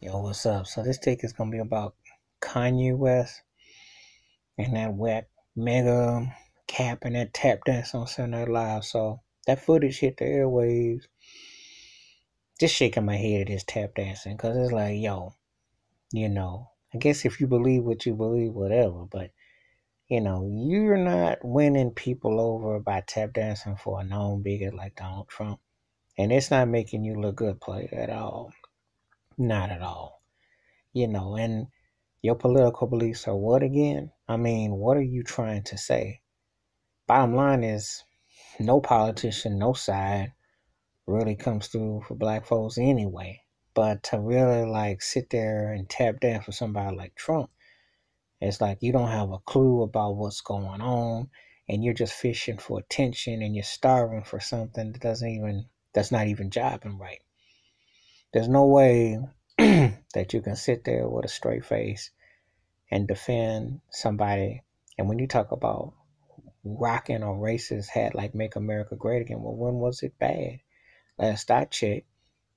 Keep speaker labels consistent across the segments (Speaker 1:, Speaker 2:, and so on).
Speaker 1: Yo, what's up? So this take is gonna be about Kanye West and that whack mega cap and that tap dance on Saturday Night Live. So that footage hit the airwaves. Just shaking my head at his tap dancing because it's like, yo, I guess if you believe what you believe, whatever. But you're not winning people over by tap dancing for a known bigot like Donald Trump, and it's not making you look good, player, at all. Not at all. And your political beliefs are what again? I mean, what are you trying to say? Bottom line is, no politician, no side really comes through for black folks anyway. But to really like sit there and tap dance for somebody like Trump, it's like you don't have a clue about what's going on and you're just fishing for attention and you're starving for something that's not even jiving right. There's no way that you can sit there with a straight face and defend somebody. And when you talk about rocking or racist hat like Make America Great Again, well, when was it bad? Last I checked,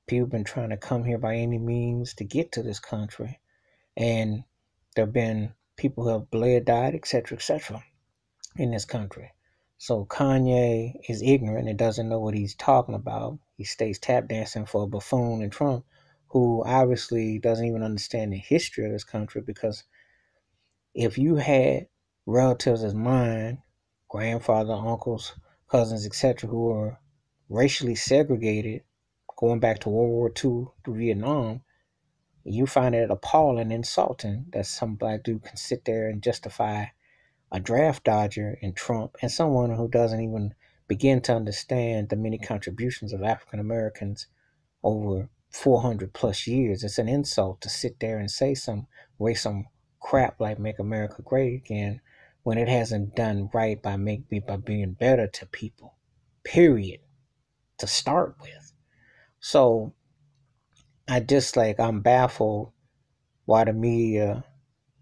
Speaker 1: people been trying to come here by any means to get to this country. And there have been people who have bled, died, etc., in this country. So Kanye is ignorant and doesn't know what he's talking about. He stays tap dancing for a buffoon and Trump, who obviously doesn't even understand the history of this country because if you had relatives as mine, grandfather, uncles, cousins, etc., who were racially segregated going back to World War II to Vietnam, you find it appalling and insulting that some black dude can sit there and justify a draft dodger in Trump and someone who doesn't even begin to understand the many contributions of African Americans over 400 plus years. It's an insult to sit there and some crap like Make America Great Again when it hasn't done right by being better to people. Period. To start with. So I'm baffled why the media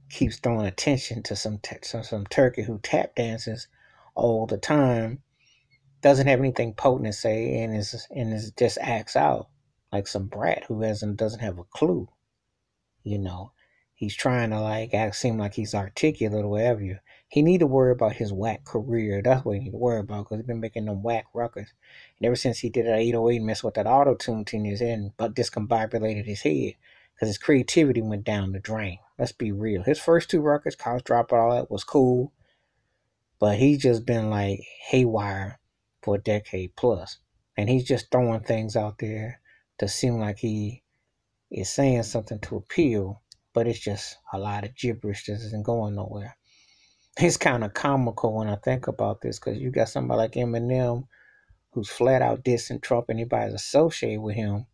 Speaker 1: keeps throwing attention to some turkey who tap dances all the time, doesn't have anything potent to say, and is just acts out like some brat who hasn't doesn't have a clue. You know, he's trying to like act seem like he's articulate or whatever. He need to worry about his whack career. That's what he need to worry about because he's been making them whack records. And ever since he did that 808 mess with that auto tune in his head, but discombobulated his head because his creativity went down the drain. Let's be real. His first two records, College Dropout, all that was cool, but he's just been like haywire for a decade plus, and he's just throwing things out there to seem like he is saying something to appeal, but it's just a lot of gibberish that isn't going nowhere. It's kind of comical when I think about this because you got somebody like Eminem who's flat out dissing Trump, anybody's associated with him.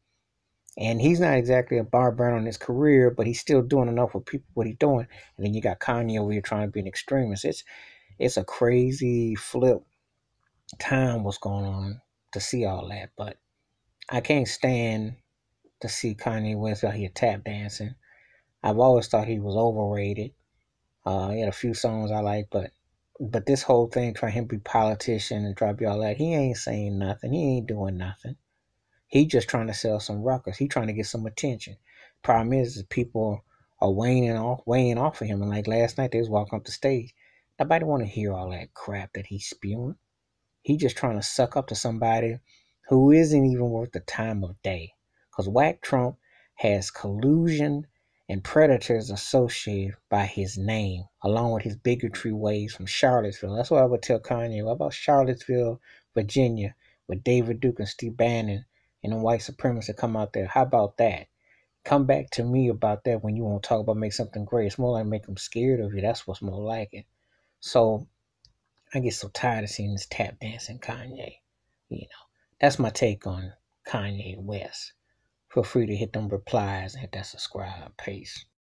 Speaker 1: And he's not exactly a bar burner on his career, but he's still doing enough for people what he's doing. And then you got Kanye over here trying to be an extremist. It's a crazy flip time what's going on to see all that. But I can't stand to see Kanye West out here tap dancing. I've always thought he was overrated. He had a few songs I like, but this whole thing trying him to be politician and try to be all that, he ain't saying nothing. He ain't doing nothing. He just trying to sell some records. He trying to get some attention. Problem is people are weighing off of him. And like last night, they was walking up the stage. Nobody want to hear all that crap that he's spewing. He just trying to suck up to somebody who isn't even worth the time of day. Because Whack Trump has collusion and predators associated by his name, along with his bigotry ways from Charlottesville. That's what I would tell Kanye. What about Charlottesville, Virginia, with David Duke and Steve Bannon and the white supremacists come out there? How about that? Come back to me about that when you want to talk about make something great. It's more like make them scared of you. That's what's more like it. So I get so tired of seeing this tap dancing Kanye. That's my take on Kanye West. Feel free to hit them replies and hit that subscribe. Peace.